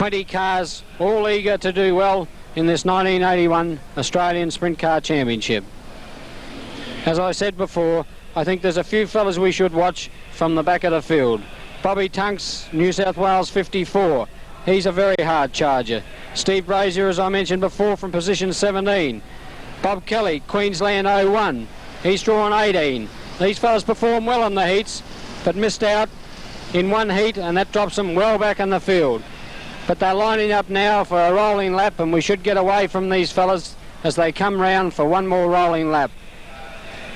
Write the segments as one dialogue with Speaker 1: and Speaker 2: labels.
Speaker 1: 20 cars all eager to do well in this 1981 Australian Sprint Car Championship. As I said before, I think there's a few fellas we should watch from the back of the field. Bobby Tunks, New South Wales 54. He's a very hard charger. Steve Brazier, as I mentioned before, from position 17. Bob Kelly, Queensland 01. He's drawn 18. These fellas performed well in the heats, but missed out in one heat, and that drops them well back in the field. But they're lining up now for a rolling lap, and we should get away from these fellas as they come round for one more rolling lap.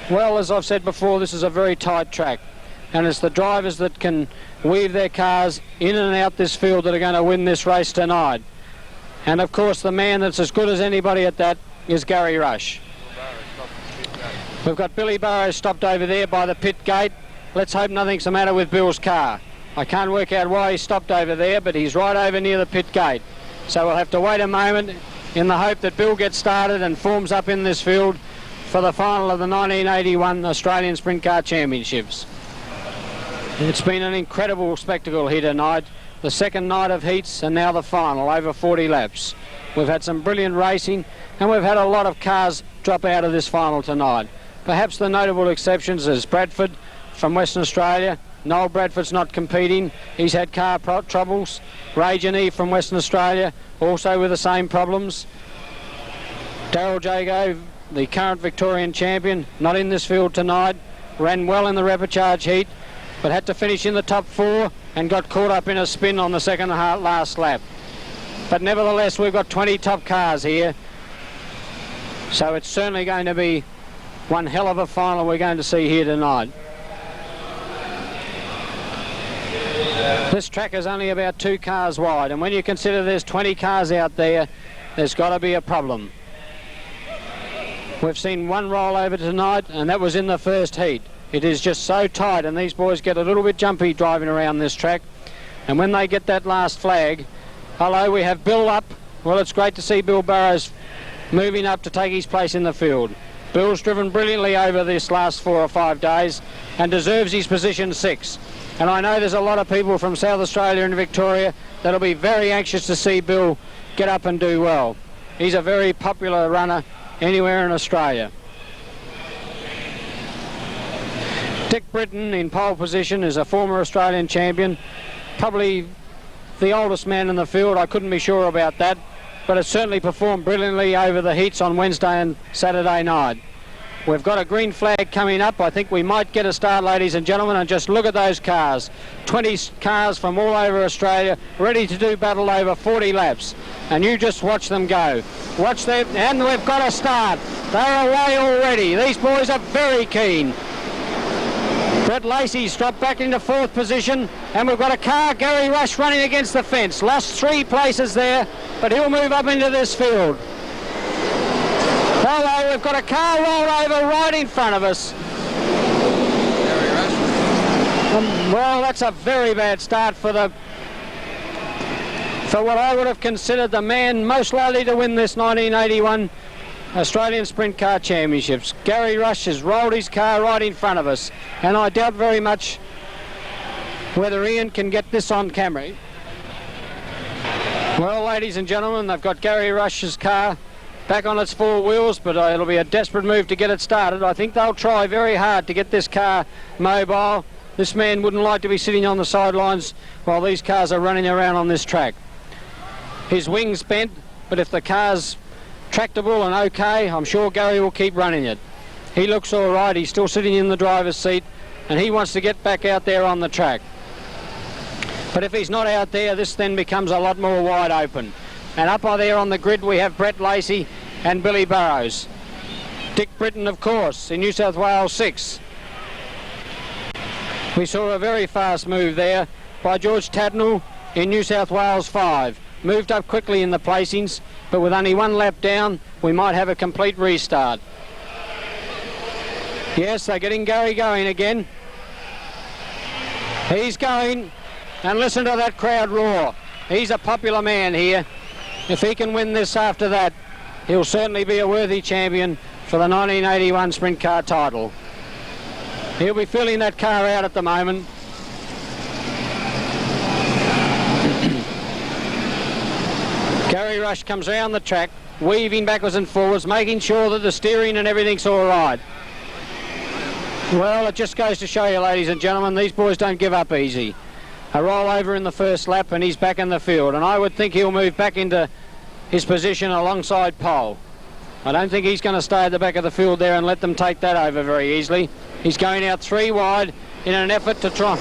Speaker 1: Well, as I've said before, this is a very tight track, and it's the drivers that can weave their cars in and out this field that are going to win this race tonight. And of course, the man that's as good as anybody at that is Gary Rush. We've got Billy Burrows stopped over there by the pit gate. Let's hope nothing's the matter with Bill's car. I can't work out why he stopped over there, but he's right over near the pit gate. So we'll have to wait a moment in the hope that Bill gets started and forms up in this field for the final of the 1981 Australian Sprint Car Championships. It's been an incredible spectacle here tonight. The second night of heats and now the final, over 40 laps. We've had some brilliant racing, and we've had a lot of cars drop out of this final tonight. Perhaps the notable exceptions is Bradford from Western Australia. Noel Bradford's not competing. He's had car troubles. Ray Janee from Western Australia, also with the same problems. Daryl Jago, the current Victorian champion, not in this field tonight. Ran well in the repechage heat, but had to finish in the top 4 and got caught up in a spin on the second last lap. But nevertheless, we've got 20 top cars here, so it's certainly going to be one hell of a final we're going to see here tonight. This track is only about 2 cars wide, and when you consider there's 20 cars out there, there's got to be a problem. We've seen one rollover tonight, and that was in the first heat. It is just so tight, and these boys get a little bit jumpy driving around this track. And when they get that last flag, hello, we have Bill up. Well, it's great to see Bill Burrows moving up to take his place in the field. Bill's driven brilliantly over this last 4 or 5 days and deserves his position 6. And I know there's a lot of people from South Australia and Victoria that'll be very anxious to see Bill get up and do well. He's a very popular runner anywhere in Australia. Dick Britton in pole position is a former Australian champion, probably the oldest man in the field. I couldn't be sure about that, but it certainly performed brilliantly over the heats on Wednesday and Saturday night. We've got a green flag coming up. I think we might get a start, ladies and gentlemen, and just look at those cars. 20 cars from all over Australia ready to do battle over 40 laps. And you just watch them go. Watch them, and we've got a start. They're away already. These boys are very keen. Brett Lacey's dropped back into 4th position, and we've got a car, Gary Rush, running against the fence. Lost 3 places there, but he'll move up into this field. Hello, we've got a car rolled over right in front of us.
Speaker 2: Gary Rush.
Speaker 1: Well, that's a very bad start for what I would have considered the man most likely to win this 1981 Australian Sprint Car Championships. Gary Rush has rolled his car right in front of us, and I doubt very much whether Ian can get this on camera. Well, ladies and gentlemen, they've got Gary Rush's car back on its 4 wheels, but it'll be a desperate move to get it started. I think they'll try very hard to get this car mobile. This man wouldn't like to be sitting on the sidelines while these cars are running around on this track. His wing's bent, but if the car's tractable and okay, I'm sure Gary will keep running it. He looks all right. He's still sitting in the driver's seat, and he wants to get back out there on the track. But if he's not out there, this then becomes a lot more wide open. And up there on the grid we have Brett Lacey and Billy Burrows. Dick Britton, of course, in New South Wales 6. We saw a very fast move there by George Tadnell in New South Wales 5. Moved up quickly in the placings, but with only 1 lap down, we might have a complete restart. Yes, they're getting Gary going again. He's going, and listen to that crowd roar. He's a popular man here. If he can win this after that, he'll certainly be a worthy champion for the 1981 Sprint Car title. He'll be filling that car out at the moment. Gary Rush comes around the track, weaving backwards and forwards, making sure that the steering and everything's all right. Well, it just goes to show you, ladies and gentlemen, these boys don't give up easy. A rollover in the first lap and he's back in the field, and I would think he'll move back into his position alongside pole. I don't think he's going to stay at the back of the field there and let them take that over very easily. He's going out 3 wide in an effort to try.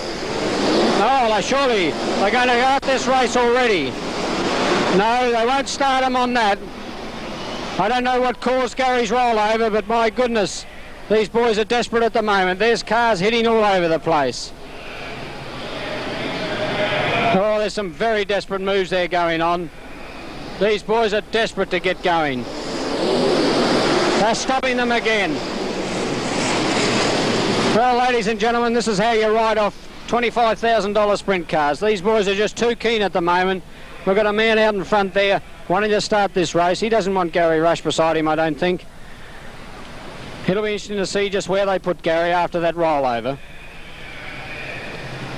Speaker 1: Oh, surely they're going to go out this race already. No, they won't start him on that. I don't know what caused Gary's rollover, but my goodness, these boys are desperate at the moment. There's cars hitting all over the place. Oh, there's some very desperate moves there going on. These boys are desperate to get going. They're stopping them again. Well, ladies and gentlemen, this is how you ride off $25,000 sprint cars. These boys are just too keen at the moment. We've got a man out in front there wanting to start this race. He doesn't want Gary Rush beside him, I don't think. It'll be interesting to see just where they put Gary after that rollover.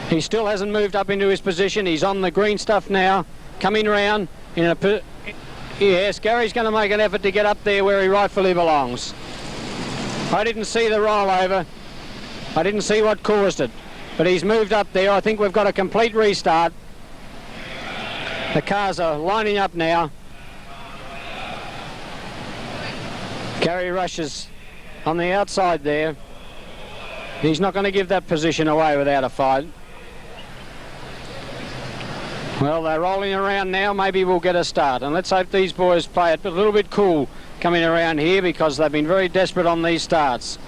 Speaker 1: He still hasn't moved up into his position. He's on the green stuff now, coming round in a... Yes, Gary's going to make an effort to get up there where he rightfully belongs. I didn't see the rollover. I didn't see what caused it. But he's moved up there. I think we've got a complete restart. The cars are lining up now. Gary Rush is on the outside there. He's not going to give that position away without a fight. Well, they're rolling around now. Maybe we'll get a start. And let's hope these boys play it a little bit cool coming around here, because they've been very desperate on these starts.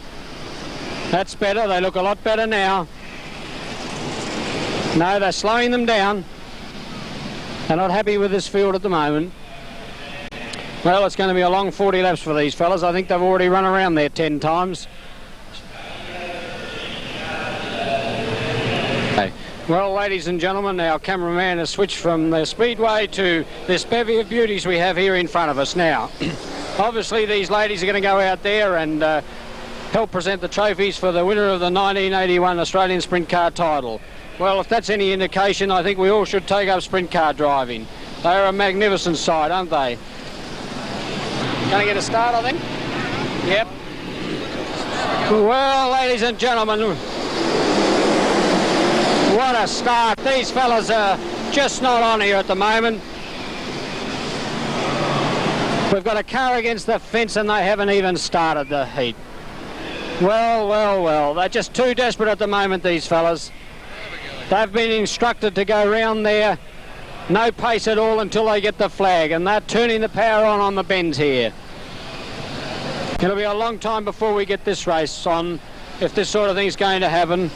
Speaker 1: That's better. They look a lot better now. No, they're slowing them down. They're not happy with this field at the moment. Well, it's going to be a long 40 laps for these fellas. I think they've already run around there 10 times. Okay. Well, ladies and gentlemen, our cameraman has switched from the speedway to this bevy of beauties we have here in front of us now. Obviously, these ladies are going to go out there and help present the trophies for the winner of the 1981 Australian Sprint Car title. Well, if that's any indication, I think we all should take up sprint car driving. They're a magnificent sight, aren't they? Going to get a start, I think? Yep. Well, ladies and gentlemen, what a start. These fellas are just not on here at the moment. We've got a car against the fence and they haven't even started the heat. Well, well, well. They're just too desperate at the moment, these fellas. They've been instructed to go round there, no pace at all until they get the flag, and they're turning the power on the bends here. It'll be a long time before we get this race on, if this sort of thing's going to happen.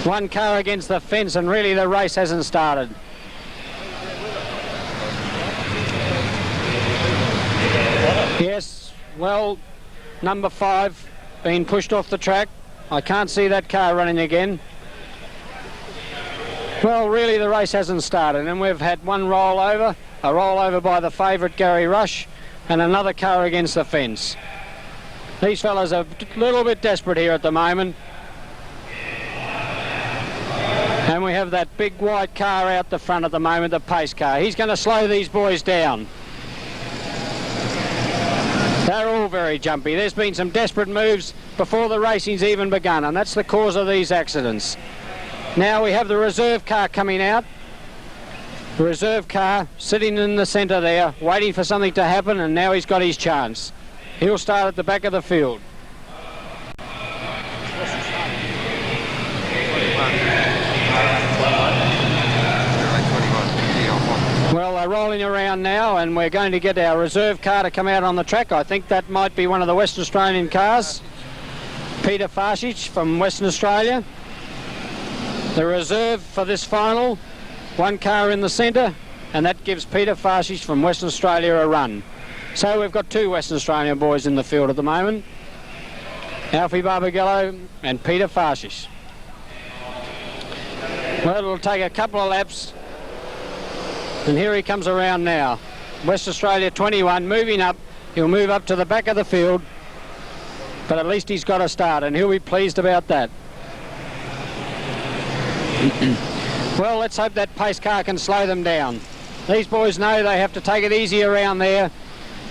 Speaker 1: One car against the fence and really the race hasn't started. Yes, well, number 5 being pushed off the track. I can't see that car running again. Well, really the race hasn't started, and we've had one rollover, a rollover by the favourite Gary Rush, and another car against the fence. These fellas are a little bit desperate here at the moment. And we have that big white car out the front at the moment, the pace car. He's going to slow these boys down. They're all very jumpy. There's been some desperate moves before the racing's even begun, and that's the cause of these accidents. Now we have the reserve car coming out. The reserve car sitting in the centre there, waiting for something to happen, and now he's got his chance. He'll start at the back of the field. Well, they're rolling around now, and we're going to get our reserve car to come out on the track. I think that might be one of the Western Australian cars. Peter Farsic from Western Australia. The reserve for this final, one car in the centre, and that gives Peter Farsic from Western Australia a run. So we've got 2 Western Australian boys in the field at the moment. Alfie Barbagallo and Peter Farsic. Well, it'll take a couple of laps, and here he comes around now. West Australia 21, moving up. He'll move up to the back of the field, but at least he's got a start, and he'll be pleased about that. Well, let's hope that pace car can slow them down. These boys know they have to take it easy around there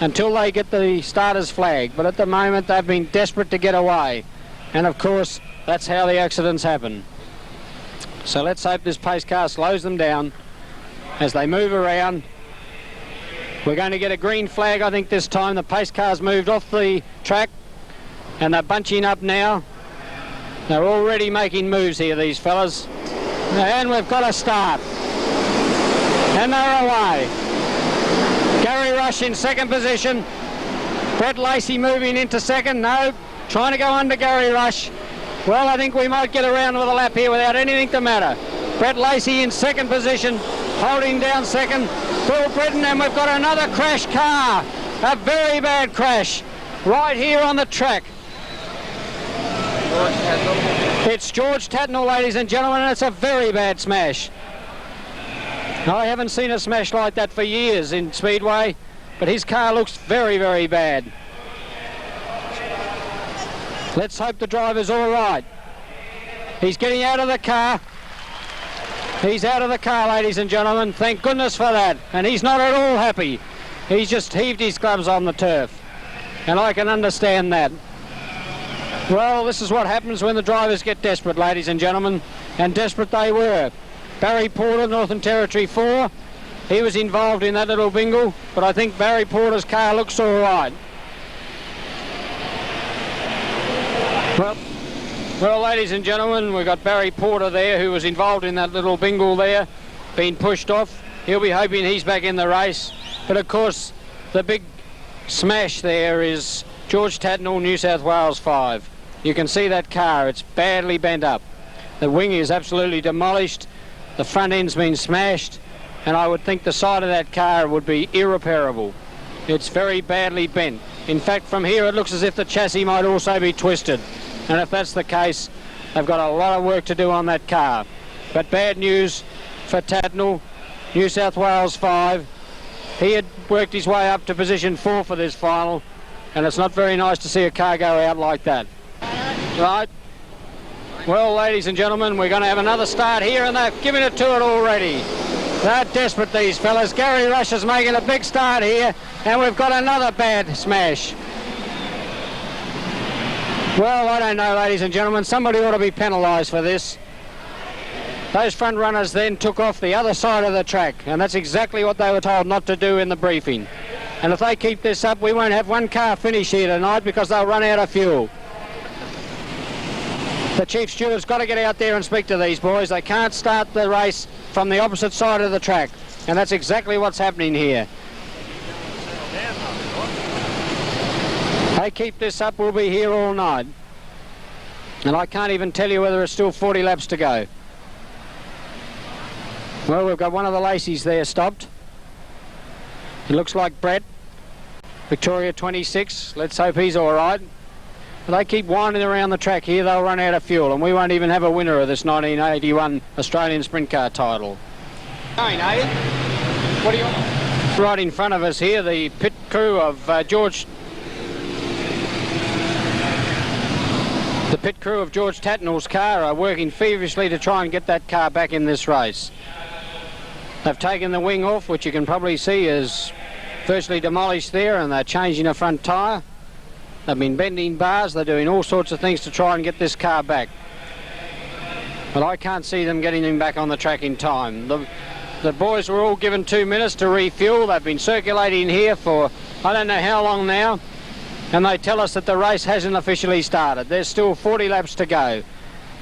Speaker 1: until they get the starter's flag, but at the moment they've been desperate to get away, and of course that's how the accidents happen. So let's hope this pace car slows them down as they move around. We're going to get a green flag, I think, this time. The pace car's moved off the track and they're bunching up now. They're already making moves here, these fellas, and we've got a start, and they're away. Gary Rush in second position. Brett Lacey moving into second. No, trying to go under Gary Rush. Well, I think we might get around with a lap here without anything to matter. Brett Lacey in second position, holding down second. Bill Britton, and we've got another crash car. A very bad crash right here on the track. It's George Tatnall, ladies and gentlemen, and it's a very bad smash. I haven't seen a smash like that for years in Speedway, but his car looks very, very bad. Let's hope the driver's all right. He's getting out of the car. He's out of the car, ladies and gentlemen. Thank goodness for that. And he's not at all happy. He's just heaved his gloves on the turf. And I can understand that. Well, this is what happens when the drivers get desperate, ladies and gentlemen. And desperate they were. Barry Porter, Northern Territory 4. He was involved in that little bingle, but I think Barry Porter's car looks all right. Well, ladies and gentlemen, we've got Barry Porter there, who was involved in that little bingle there, being pushed off. He'll be hoping he's back in the race. But of course, the big smash there is George Tatnall, New South Wales 5. You can see that car, it's badly bent up. The wing is absolutely demolished, the front end's been smashed, and I would think the side of that car would be irreparable. It's very badly bent. In fact, from here it looks as if the chassis might also be twisted. And if that's the case, they've got a lot of work to do on that car. But bad news for Tatnall, New South Wales 5. He had worked his way up to position 4 for this final, and it's not very nice to see a car go out like that. Right. Well, ladies and gentlemen, we're going to have another start here, and they've given it to it already. They're desperate, these fellas. Gary Rush is making a big start here, and we've got another bad smash. Well, I don't know, ladies and gentlemen. Somebody ought to be penalised for this. Those front runners then took off the other side of the track, and that's exactly what they were told not to do in the briefing. And if they keep this up, we won't have one car finish here tonight because they'll run out of fuel. The chief steward's got to get out there and speak to these boys. They can't start the race from the opposite side of the track, and that's exactly what's happening here. They keep this up, we'll be here all night. And I can't even tell you whether it's still 40 laps to go. Well, we've got one of the Lacey's there stopped. It looks like Brett, Victoria 26. Let's hope he's all right. If they keep winding around the track here, they'll run out of fuel, and we won't even have a winner of this 1981 Australian Sprint Car title. Going, are you? What do you want? Right in front of us here, the pit crew of George Tatnall's car are working feverishly to try and get that car back in this race. They've taken the wing off, which you can probably see is virtually demolished there, and they're changing a front tyre. They've been bending bars, they're doing all sorts of things to try and get this car back. But I can't see them getting him back on the track in time. The boys were all given 2 minutes to refuel. They've been circulating here for I don't know how long now, and they tell us that the race hasn't officially started. There's still 40 laps to go,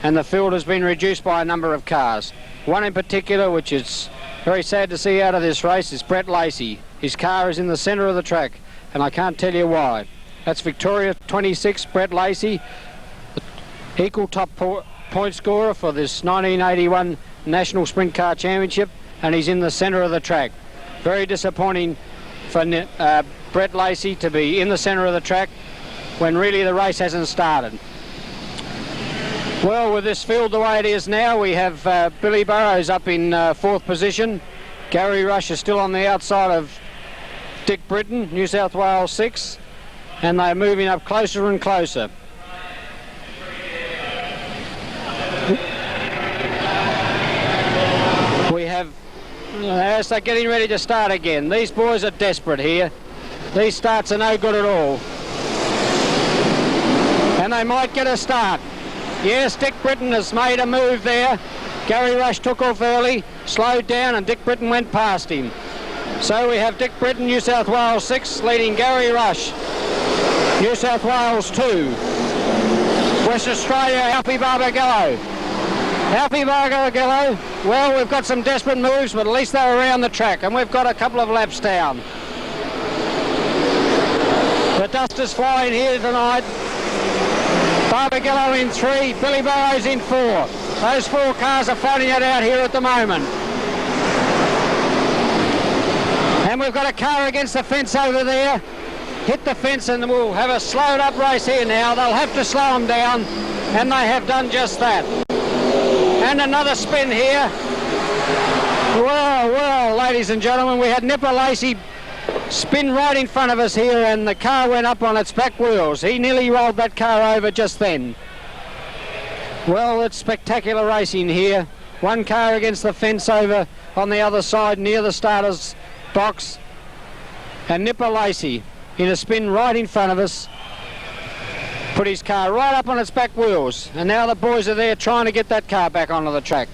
Speaker 1: and the field has been reduced by a number of cars. One in particular, which is very sad to see out of this race, is Brett Lacey. His car is in the centre of the track, and I can't tell you why. That's Victoria 26, Brett Lacey, equal top point scorer for this 1981 National Sprint Car Championship, and he's in the centre of the track. Very disappointing for Brett Lacey to be in the centre of the track when really the race hasn't started. Well, with this field the way it is now, we have Billy Burrows up in 4th position. Gary Rush is still on the outside of Dick Britton, New South Wales 6, and they're moving up closer and closer. We have As they're getting ready to start again. These boys are desperate here. These starts are no good at all. And they might get a start. Yes, Dick Britton has made a move there. Gary Rush took off early, slowed down, and Dick Britton went past him. So we have Dick Britton, New South Wales 6, leading Gary Rush, New South Wales 2. West Australia, Alfie Barbagallo. Alfie Barbagallo, well, we've got some desperate moves, but at least they're around the track, and we've got a couple of laps down. The dust is flying here tonight. Barbagallo in 3, Billy Burrows in 4. Those 4 cars are fighting it out here at the moment. And we've got a car against the fence over there. Hit the fence and we'll have a slowed up race here now. They'll have to slow them down, and they have done just that. And another spin here. Well, ladies and gentlemen, we had Nipper Lacey spin right in front of us here, and the car went up on its back wheels. He nearly rolled that car over just then. Well, it's spectacular racing here. One car against the fence over on the other side near the starter's box, and Nipper Lacey in a spin right in front of us put his car right up on its back wheels, and now the boys are there trying to get that car back onto the track.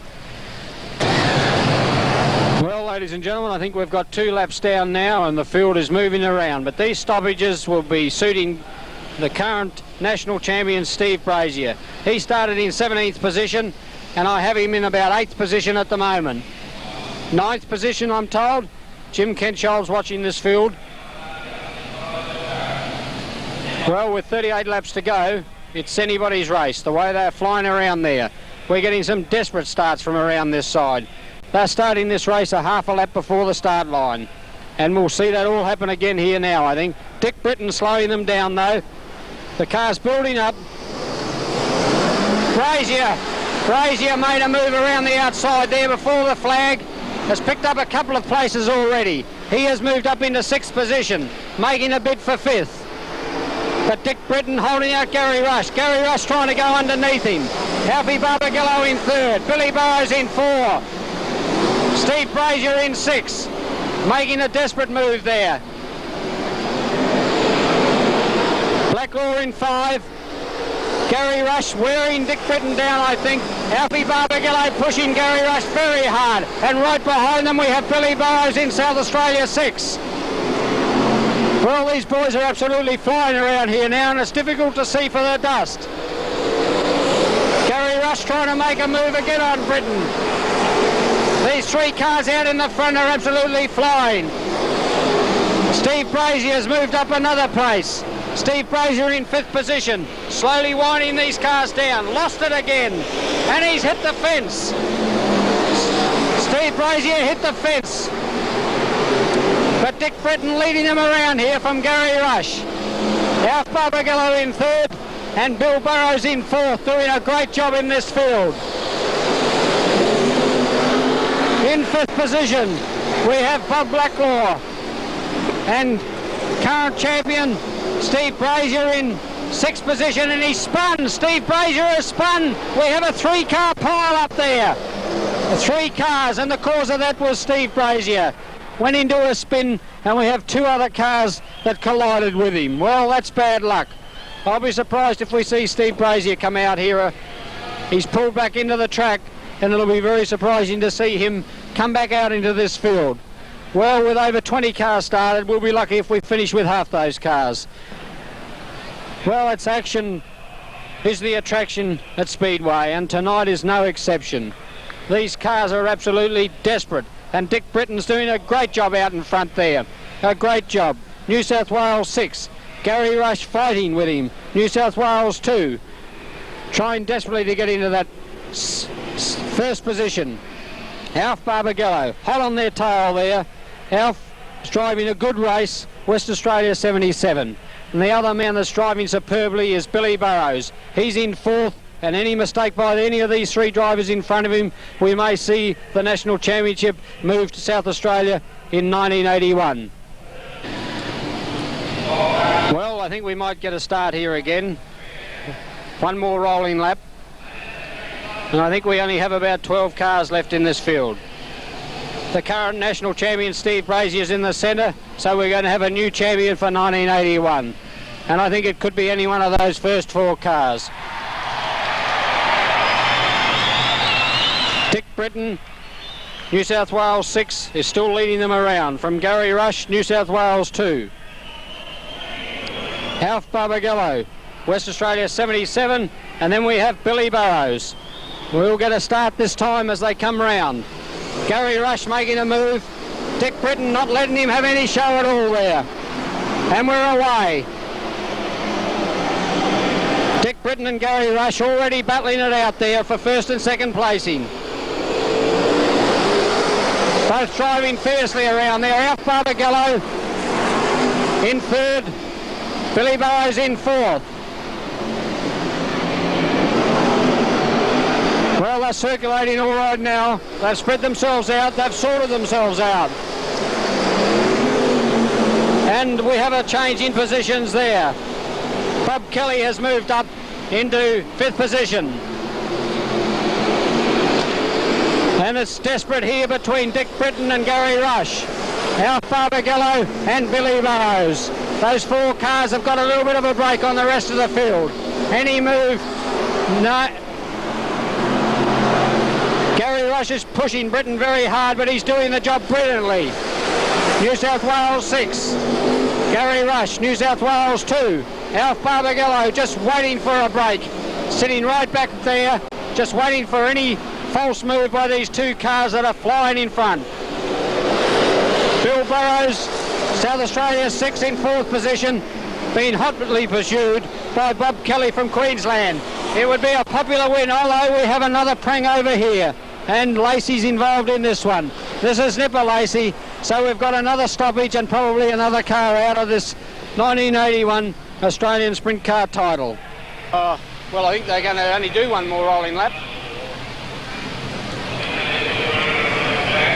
Speaker 1: Well, ladies and gentlemen, I think we've got 2 laps down now and the field is moving around, but these stoppages will be suiting the current national champion Steve Brazier. He started in 17th position, and I have him in about 8th position at the moment. 9th position, I'm told. Jim Kenshole's watching this field. Well, with 38 laps to go, it's anybody's race, the way they're flying around there. We're getting some desperate starts from around this side. They're starting this race a half a lap before the start line, and we'll see that all happen again here now, I think. Dick Britton slowing them down, though. The car's building up. Brazier made a move around the outside there before the flag. Has picked up a couple of places already. He has moved up into 6th position, making a bid for 5th. But Dick Britton holding out Gary Rush. Gary Rush trying to go underneath him. Alfie Barbagallo in 3rd. Billy Burrows in 4. Steve Brazier in 6. Making a desperate move there. Blacklaw in 5. Gary Rush wearing Dick Britton down, I think. Alfie Barbagallo pushing Gary Rush very hard. And right behind them we have Billy Burrows in South Australia 6. Well, these boys are absolutely flying around here now, and it's difficult to see for the dust. Gary Rush trying to make a move again on Britton. These 3 cars out in the front are absolutely flying. Steve Brazier has moved up another place. Steve Brazier in 5th position, slowly winding these cars down. Lost it again, and he's hit the fence. Steve Brazier hit the fence. But Dick Britton leading them around here from Gary Rush. Alf Barbagallo in 3rd, and Bill Burrows in 4th, doing a great job in this field. In 5th position, we have Bob Blacklaw, and current champion Steve Brazier in 6th position, and he's spun. Steve Brazier has spun. We have a 3-car pile up there. 3 cars, and the cause of that was Steve Brazier. Went into a spin, and we have 2 other cars that collided with him. Well, that's bad luck. I'll be surprised if we see Steve Brazier come out here. He's pulled back into the track, and it'll be very surprising to see him come back out into this field. Well, with over 20 cars started, we'll be lucky if we finish with half those cars. Well, it's action is the attraction at Speedway, and tonight is no exception. These cars are absolutely desperate, and Dick Britton's doing a great job out in front there. A great job. New South Wales 6. Gary Rush fighting with him. New South Wales 2. Trying desperately to get into that 1st position. Alf Barbagallo, hot on their tail there. Alf is driving a good race, West Australia 77. And the other man that's driving superbly is Billy Burrows. He's in 4th, and any mistake by any of these 3 drivers in front of him, we may see the National Championship move to South Australia in 1981. Well, I think we might get a start here again. One more rolling lap. And I think we only have about 12 cars left in this field. The current national champion Steve Brazier is in the centre, so we're going to have a new champion for 1981. And I think it could be any one of those first 4 cars. Dick Britton, New South Wales 6, is still leading them around from Gary Rush, New South Wales 2. Alf Barbagallo, West Australia 77, and then we have Billy Burrows. We'll get a start this time as they come round. Gary Rush making a move. Dick Britton not letting him have any show at all there. And we're away. Dick Britton and Gary Rush already battling it out there for first and second placing. Both driving fiercely around there. Alf Barbagallo in third. Billy Burrows in fourth. Well, they're circulating all right now. They've spread themselves out. They've sorted themselves out. And we have a change in positions there. Bob Kelly has moved up into 5th position. And it's desperate here between Dick Britton and Gary Rush. Alf Barbagallo and Billy Burrows. Those 4 cars have got a little bit of a break on the rest of the field. Any move? No. Gary Rush is pushing Britton very hard, but he's doing the job brilliantly. New South Wales 6. Gary Rush, New South Wales 2. Alf Barbagallo just waiting for a break. Sitting right back there, just waiting for any false move by these 2 cars that are flying in front. Bill Burrows, South Australia 6 in 4th position, being hotly pursued by Bob Kelly from Queensland. It would be a popular win, although we have another prang over here. And Lacey's involved in this one. This is Nipper Lacey, so we've got another stoppage and probably another car out of this 1981 Australian Sprint Car title. Well, I think they're going to only do one more rolling lap.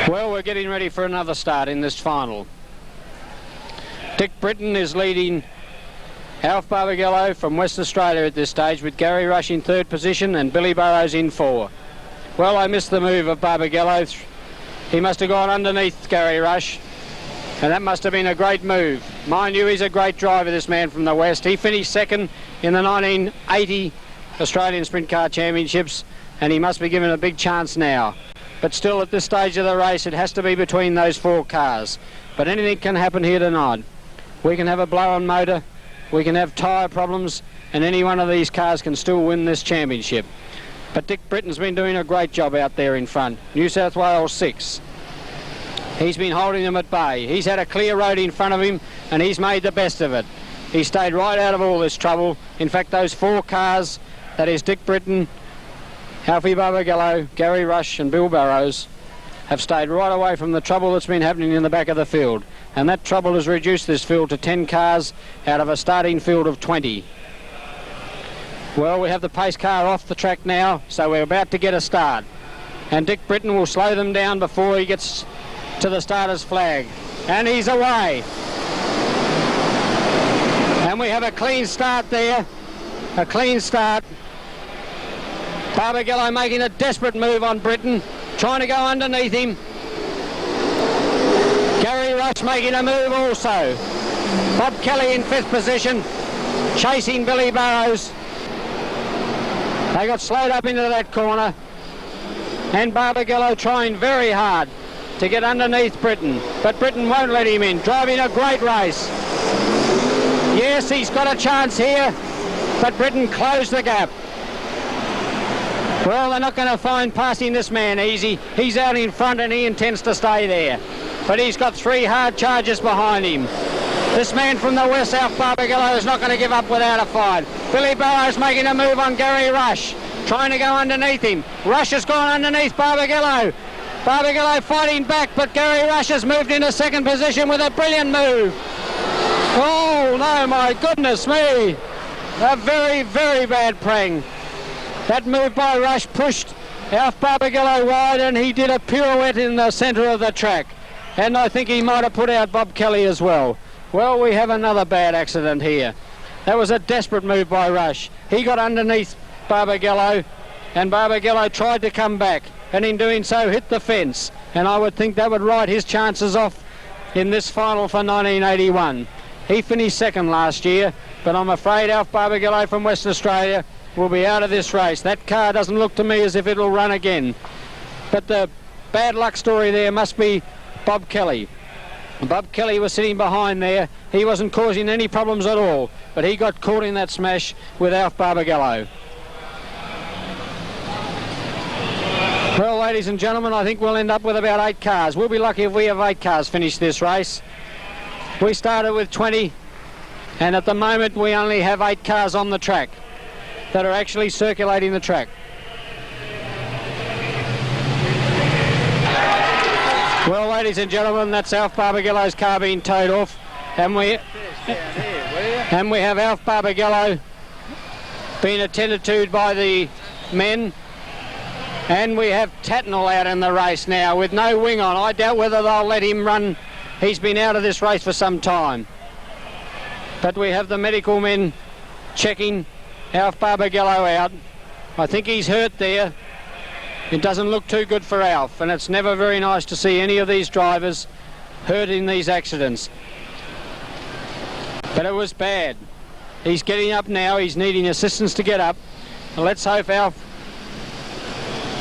Speaker 1: Well, we're getting ready for another start in this final. Dick Britton is leading Alf Barbagallo from West Australia at this stage, with Gary Rush in 3rd position and Billy Burrows in 4. Well, I missed the move of Barbagallo. He must have gone underneath Gary Rush, and that must have been a great move. Mind you, he's a great driver, this man from the West. He finished 2nd in the 1980 Australian Sprint Car Championships, and he must be given a big chance now. But still, at this stage of the race, it has to be between those 4 cars. But anything can happen here tonight. We can have a blow-on motor, we can have tyre problems, and any one of these cars can still win this championship. But Dick Britton's been doing a great job out there in front. New South Wales 6. He's been holding them at bay. He's had a clear road in front of him, and he's made the best of it. He stayed right out of all this trouble. In fact, those 4 cars, that is Dick Britton, Alfie Barbagallo, Gary Rush and Bill Burrows, have stayed right away from the trouble that's been happening in the back of the field. And that trouble has reduced this field to 10 cars out of a starting field of 20. Well, we have the pace car off the track now, so we're about to get a start. And Dick Britton will slow them down before he gets to the starter's flag. And he's away. And we have a clean start there. A clean start. Barbagallo making a desperate move on Britton, trying to go underneath him. Gary Rush making a move also. Bob Kelly in 5th position, chasing Billy Burrows. They got slowed up into that corner, and Barbagallo trying very hard to get underneath Britton, but Britton won't let him in, driving a great race. Yes, he's got a chance here, but Britton closed the gap. Well, they're not going to find passing this man easy. He's out in front and he intends to stay there, but he's got 3 hard charges behind him. This man from the West, Alf Barbagallo, is not going to give up without a fight. Billy Burrows making a move on Gary Rush, trying to go underneath him. Rush has gone underneath Barbagallo. Barbagallo fighting back, but Gary Rush has moved into 2nd position with a brilliant move. Oh, no, my goodness me. A very, very bad prang. That move by Rush pushed Alf Barbagallo wide, and he did a pirouette in the centre of the track. And I think he might have put out Bob Kelly as well. Well, we have another bad accident here. That was a desperate move by Rush. He got underneath Barbagallo, and Barbagallo tried to come back, and in doing so hit the fence. and I would think that would write his chances off in this final for 1981. He finished second last year, but I'm afraid Alf Barbagallo from Western Australia will be out of this race. That car doesn't look to me as if it'll run again. But the bad luck story there must be Bob Kelly. Bob Kelly was sitting behind there. He wasn't causing any problems at all, but he got caught in that smash with Alf Barbagallo. Well, ladies and gentlemen, I think we'll end up with about 8 cars. We'll be lucky if we have 8 cars finish this race. We started with 20, and at the moment we only have 8 cars on the track that are actually circulating the track. Well, ladies and gentlemen, that's Alf Barbagallo's car being towed off, and we have Alf Barbagallo being attended to by the men, and we have Tatnall out in the race now with no wing on. I doubt whether they'll let him run. He's been out of this race for some time. But we have the medical men checking Alf Barbagallo out. I think he's hurt there. It doesn't look too good for Alf, and it's never very nice to see any of these drivers hurt in these accidents. But it was bad. He's getting up now. He's needing assistance to get up. And let's hope Alf,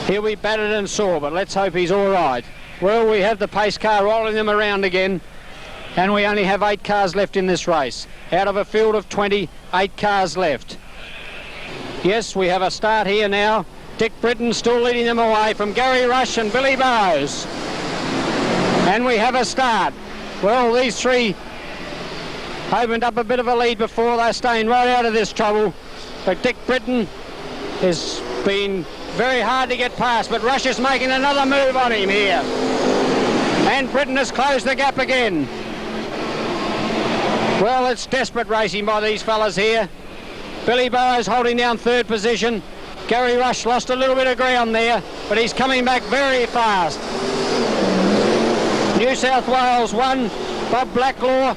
Speaker 1: he'll be battered and sore, but let's hope he's all right. Well, we have the pace car rolling them around again, and we only have 8 cars left in this race. Out of a field of 20, 8 cars left. Yes, we have a start here now. Dick Britton still leading them away from Gary Rush and Billy Burrows. And we have a start. Well, these 3 opened up a bit of a lead before. They're staying right out of this trouble. But Dick Britton has been very hard to get past, but Rush is making another move on him here. And Britton has closed the gap again. Well, it's desperate racing by these fellas here. Billy Burrows holding down 3rd position. Gary Rush lost a little bit of ground there, but he's coming back very fast. New South Wales 1, Bob Blacklaw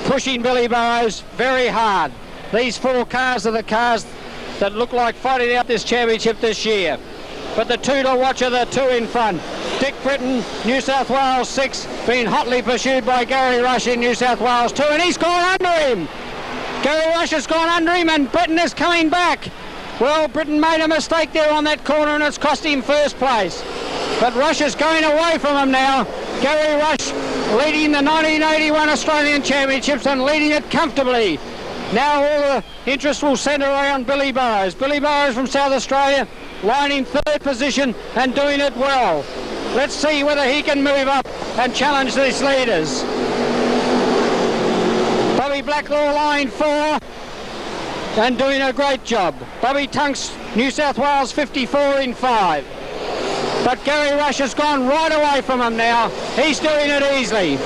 Speaker 1: pushing Billy Burrows very hard. These 4 cars are the cars that look like fighting out this championship this year. But the 2 to watch are the 2 in front. Dick Britton, New South Wales 6, being hotly pursued by Gary Rush in New South Wales 2, and he's gone under him. Gary Rush has gone under him, and Britton is coming back. Well, Britton made a mistake there on that corner, and it's cost him 1st place. But Rush is going away from him now. Gary Rush leading the 1981 Australian Championships and leading it comfortably. Now all the interest will centre around Billy Burrows. Billy Burrows from South Australia, lining 3rd position and doing it well. Let's see whether he can move up and challenge these leaders. Bobby Blacklaw line 4 and doing a great job. Bobby Tunks, New South Wales 54 in 5. But Gary Rush has gone right away from him now. He's doing it easily.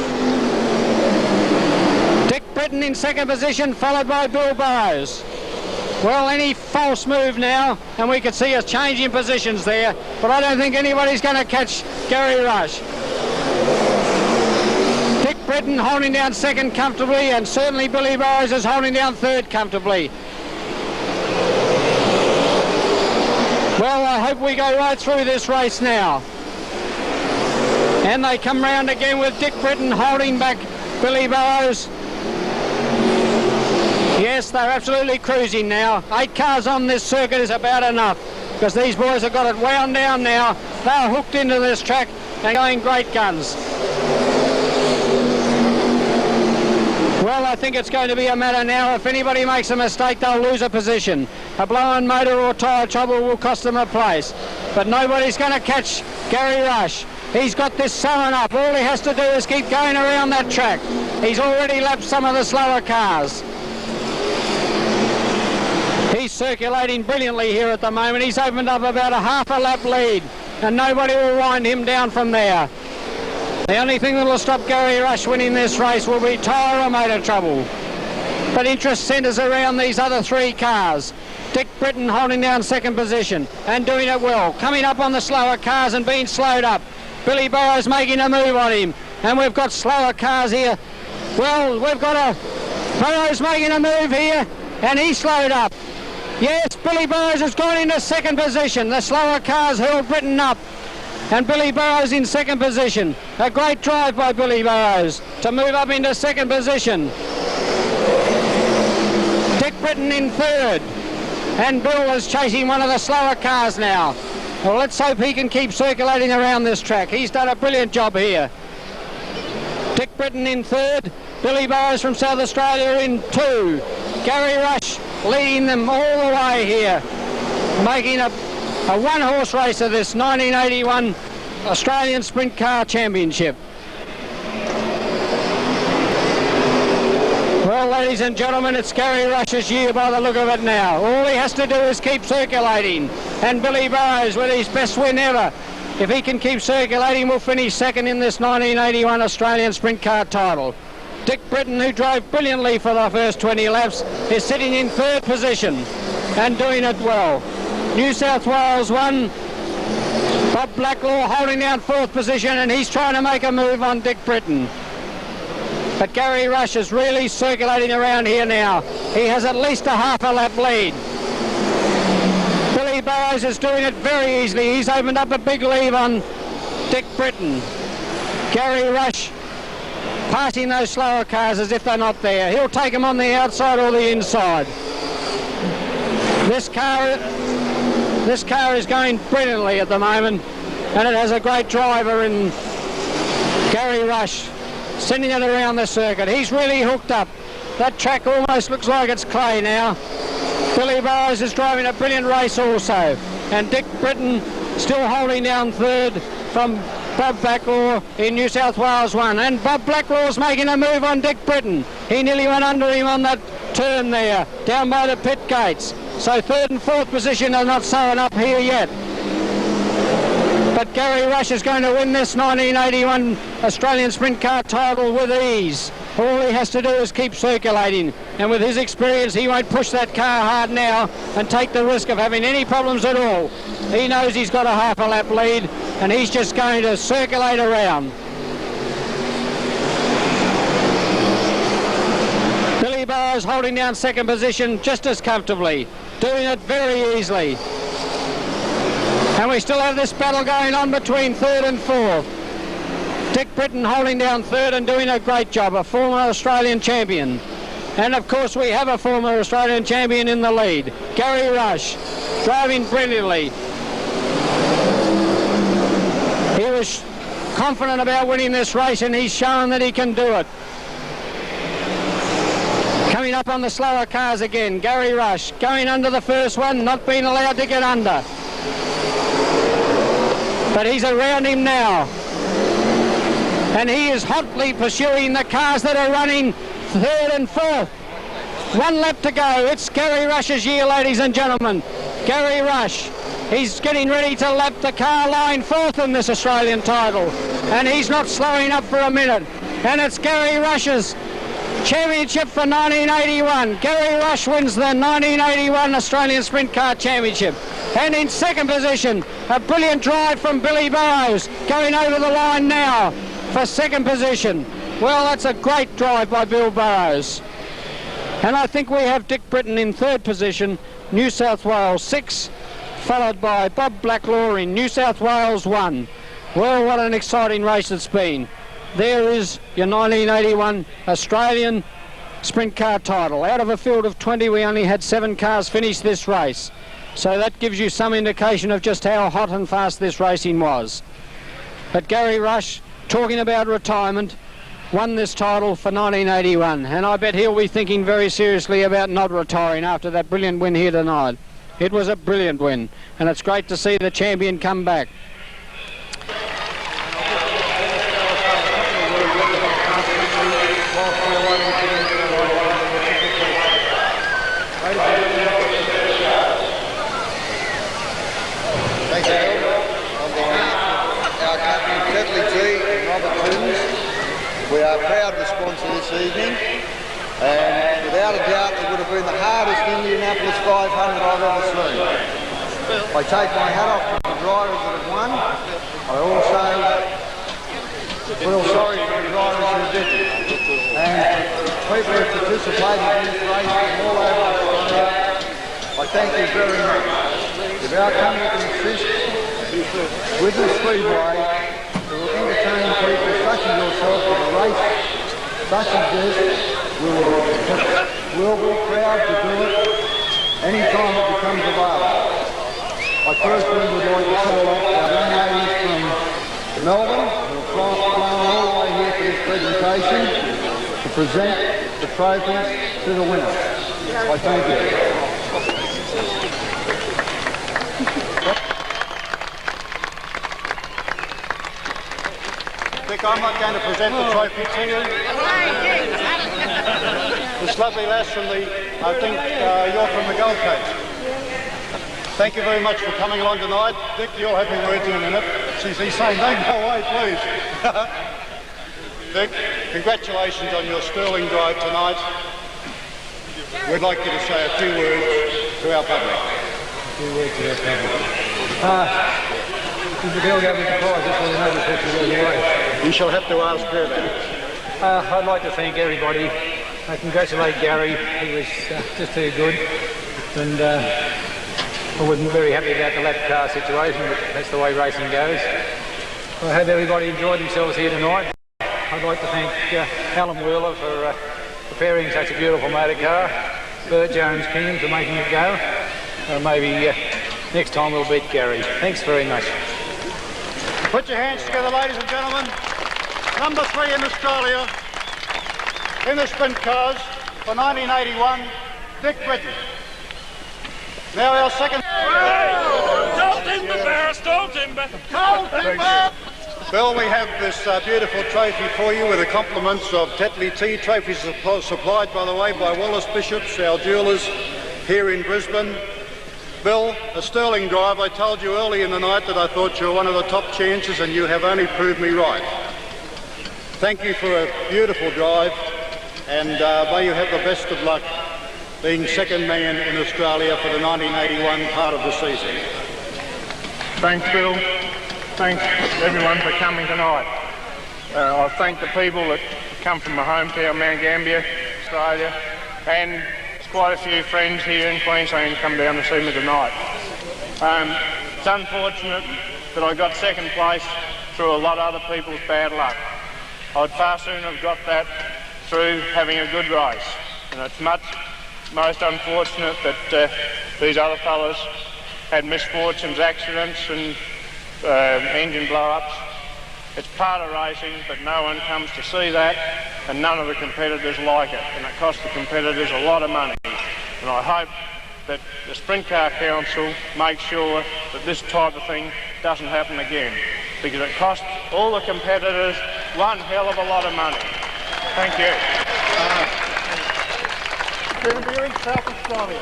Speaker 1: Dick Britton in 2nd position, followed by Bill Burrows. Well, any false move now, and we could see us changing positions there, but I don't think anybody's going to catch Gary Rush. Dick Britton holding down 2nd comfortably, and certainly Billy Burrows is holding down 3rd comfortably. Well, I hope we go right through this race now. And they come round again with Dick Britton holding back Billy Burrows. Yes, they're absolutely cruising now. 8 cars on this circuit is about enough, because these boys have got it wound down now. They're hooked into this track and going great guns. Well, I think it's going to be a matter now. If anybody makes a mistake, they'll lose a position. A blown motor or tyre trouble will cost them a place. But nobody's going to catch Gary Rush. He's got this sewn up. All he has to do is keep going around that track. He's already lapped some of the slower cars. He's circulating brilliantly here at the moment. He's opened up about a half a lap lead, and nobody will wind him down from there. The only thing that will stop Gary Rush winning this race will be tyre or motor trouble. But interest centres around these other 3 cars. Dick Britton holding down 2nd position and doing it well. Coming up on the slower cars and being slowed up. Billy Burrows making a move on him. And we've got slower cars here. Well, we've got Burrows making a move here, and he slowed up. Yes, Billy Burrows has gone into 2nd position. The slower cars held Britton up. And Billy Burrows in second position. A great drive by Billy Burrows to move up into second position. Dick Britton in third. And Bill is chasing one of the slower cars now. Well, let's hope he can keep circulating around this track. He's done a brilliant job here. Dick Britton in third. Billy Burrows from South Australia in two. Gary Rush leading them all the way here, making a one-horse race of this 1981 Australian Sprint Car Championship. Well, ladies and gentlemen, it's Gary Rush's year by the look of it now. All he has to do is keep circulating. And Billy Burrows with his best win ever. If he can keep circulating, will finish second in this 1981 Australian Sprint Car title. Dick Britton, who drove brilliantly for the first 20 laps, is sitting in third position and doing it well. New South Wales won. Bob Blacklaw holding down fourth position, and he's trying to make a move on Dick Britton. But Gary Rush is really circulating around here now. He has at least a half a lap lead. Billy Burrows is doing it very easily. He's opened up a big lead on Dick Britton. Gary Rush passing those slower cars as if they're not there. He'll take them on the outside or the inside. This car is going brilliantly at the moment, and it has a great driver in Gary Rush, sending it around the circuit. He's really hooked up. That track almost looks like it's clay now. Billy Burrows is driving a brilliant race also, and Dick Britton still holding down third from Bob Blacklaw in New South Wales 1. And Bob Blacklaw's making a move on Dick Britton. He nearly went under him on that turn there, down by the pit gates. So third and fourth position are not sewing up here yet. But Gary Rush is going to win this 1981 Australian Sprint Car title with ease. All he has to do is keep circulating. And with his experience, he won't push that car hard now and take the risk of having any problems at all. He knows he's got a half a lap lead, and he's just going to circulate around. Billy Burrows holding down second position just as comfortably, doing it very easily. And we still have this battle going on between third and fourth. Dick Britton holding down third and doing a great job, a former Australian champion. And of course we have a former Australian champion in the lead, Gary Rush, driving brilliantly. He was confident about winning this race, and he's shown that he can do it. Coming up on the slower cars again, Gary Rush going under the first one, not being allowed to get under. But he's around him now. And he is hotly pursuing the cars that are running third and fourth. One lap to go. It's Gary Rush's year, ladies and gentlemen. Gary Rush. He's getting ready to lap the car line fourth in this Australian title. And he's not slowing up for a minute. And it's Gary Rush's championship for 1981. Gary Rush wins the 1981 Australian Sprint Car Championship. And in second position, a brilliant drive from Billy Burrows, going over the line now for second position. Well, that's a great drive by Bill Burrows. And I think we have Dick Britton in third position, New South Wales 6, followed by Bob Blacklaw in New South Wales 1. Well, what an exciting race it's been. There is your 1981 Australian Sprint Car title. Out of a field of 20, we only had 7 cars finish this race. So that gives you some indication of just how hot and fast this racing was. But Gary Rush, talking about retirement, won this title for 1981. And I bet he'll be thinking very seriously about not retiring after that brilliant win here tonight. It was a brilliant win, and it's great to see the champion come back.
Speaker 3: We are proud to sponsor this evening, and without a doubt it would have been the hardest Indianapolis 500 I've ever seen. I take my hat off to the drivers that have won. I also feel sorry for the drivers who didn't. And people who participated in this race from all over Australia, I thank you very much. Without coming to assist, with the speedway to entertain people such as yourself with a race such as this. We'll be proud to do it any time it becomes available. I personally would like to call up our young ladies from Melbourne who have flown all the way here for this presentation to present the trophies to the winners. I thank you. Vic, I'm not going to present the trophy to you. This lovely lass from the, I think you're from the Gold Coast. Thank you very much for coming along tonight. Vic, you'll have your words in a minute. He's saying, don't go away, please. Vic, congratulations on your sterling drive tonight. We'd like you to say a few words to our public.
Speaker 4: A few words to our public. The girl gave me the prize, that's why they know this horse is away.
Speaker 3: You shall have to ask her then.
Speaker 4: I'd like to thank everybody. I congratulate Gary. He was just too good. And I wasn't very happy about the lap car situation, but that's the way racing goes. I hope everybody enjoyed themselves here tonight. I'd like to thank Alan Wheeler for preparing such a beautiful motor car, Bert Jones King for making it go. Maybe next time we'll beat Gary. Thanks very much.
Speaker 3: Put your hands together, ladies and gentlemen. Number 3 in Australia in the sprint cars for 1981, Dick Britton. Now our second...
Speaker 5: Don't embarrass, don't embarrass.
Speaker 3: Bill, we have this beautiful trophy for you with the compliments of Tetley Tea. Trophies supplied, by the way, by Wallace Bishops, our jewellers here in Brisbane. Bill, a sterling drive. I told you early in the night that I thought you were one of the top chances, and you have only proved me right. Thank you for a beautiful drive, and may you have the best of luck being second man in Australia for the 1981 part of the season.
Speaker 5: Thanks, Bill. Thanks, everyone, for coming tonight. I thank the people that come from my hometown, Mount Gambier, Australia, and quite a few friends here in Queensland come down to see me tonight. It's unfortunate that I got second place through a lot of other people's bad luck. I'd far sooner have got that through having a good race. And it's most unfortunate that these other fellas had misfortunes, accidents and engine blow-ups. It's part of racing, but no one comes to see that, and none of the competitors like it, and it costs the competitors a lot of money. And I hope that the Sprintcar Council makes sure that this type of thing doesn't happen again, because it costs all the competitors one hell of a lot of money. Thank you. Here in South Australia.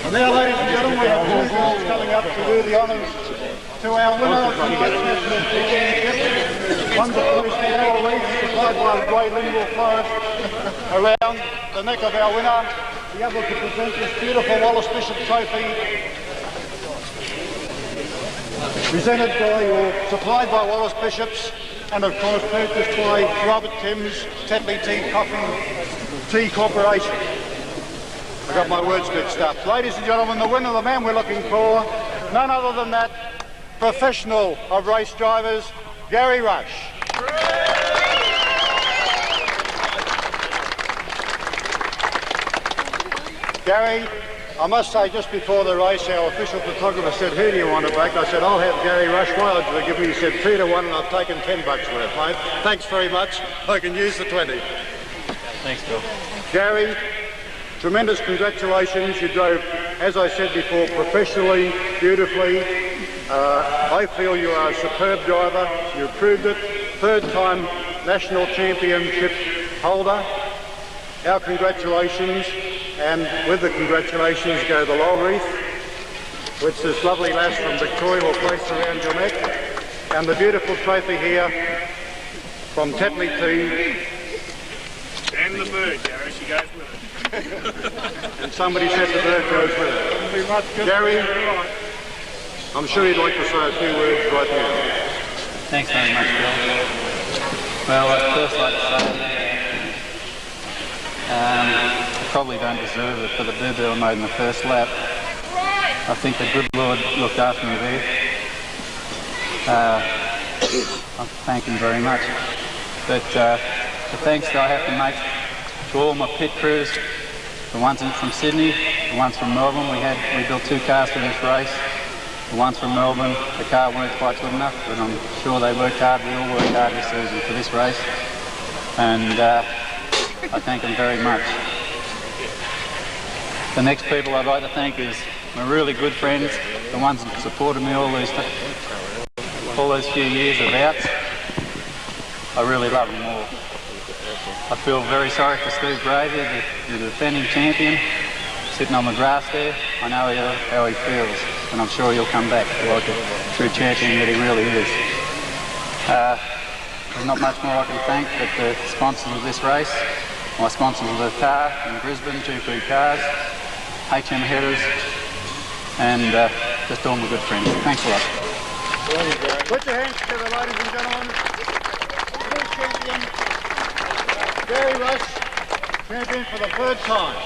Speaker 3: And now, ladies and gentlemen, we have two girls coming up to do the honours to our winner of the National Championship. One's a police laurel wreath supplied by the grey lingual florist around the neck of our winner. The other to present this beautiful Wallace Bishop trophy, presented by or supplied by Wallace Bishops, and of course purchased by Robert Timms, Tetley Tea Corporation. I got my words mixed up. Ladies and gentlemen, the winner, the man we're looking for, none other than that professional of race drivers, Gary Rush. Gary, I must say, just before the race, our official photographer said, who do you want to back? I said, I'll have Gary Rush. Why odds will give me? He said 2 to 1, and I've taken $10 worth, mate. Thanks very much. I can use the 20.
Speaker 4: Thanks, Bill.
Speaker 3: Gary, tremendous congratulations. You drove, as I said before, professionally, beautifully. I feel you are a superb driver. You proved it. 3rd time national championship holder. Our congratulations. And with the congratulations go the laurel wreath, which this lovely lass from Victoria will place around your neck. And the beautiful trophy here from Tetley Tea.
Speaker 5: And the bird, Gary, she goes with it.
Speaker 3: And somebody said the bird goes with it. Gary, I'm sure you'd like to say a few words right now.
Speaker 4: Thanks very much, Bill. Well, I'd first like to say I probably don't deserve it for the boo-boo I made in the first lap.
Speaker 6: I think the good Lord looked after me there. I thank him very much. But the thanks that I have to make to all my pit crews, the ones from Sydney, the ones from Melbourne. We built 2 cars for this race. The ones from Melbourne, the car weren't quite good enough, but I'm sure they worked hard. We all worked hard this season for this race, and I thank them very much. The next people I'd like to thank is my really good friends, the ones that supported me all those few years of outs. I really love them all. I feel very sorry for Steve Brady, the defending champion, sitting on the grass there. I know how he feels, and I'm sure he'll come back like a true champion that he really is. There's not much more I can thank but the sponsors of this race, my sponsors of the car in Brisbane, GP Cars, HM Headers, and just all my good friends. Thanks a lot.
Speaker 3: Put your hands together, ladies and gentlemen. World champion, Gary Russ, champion for the 3rd time.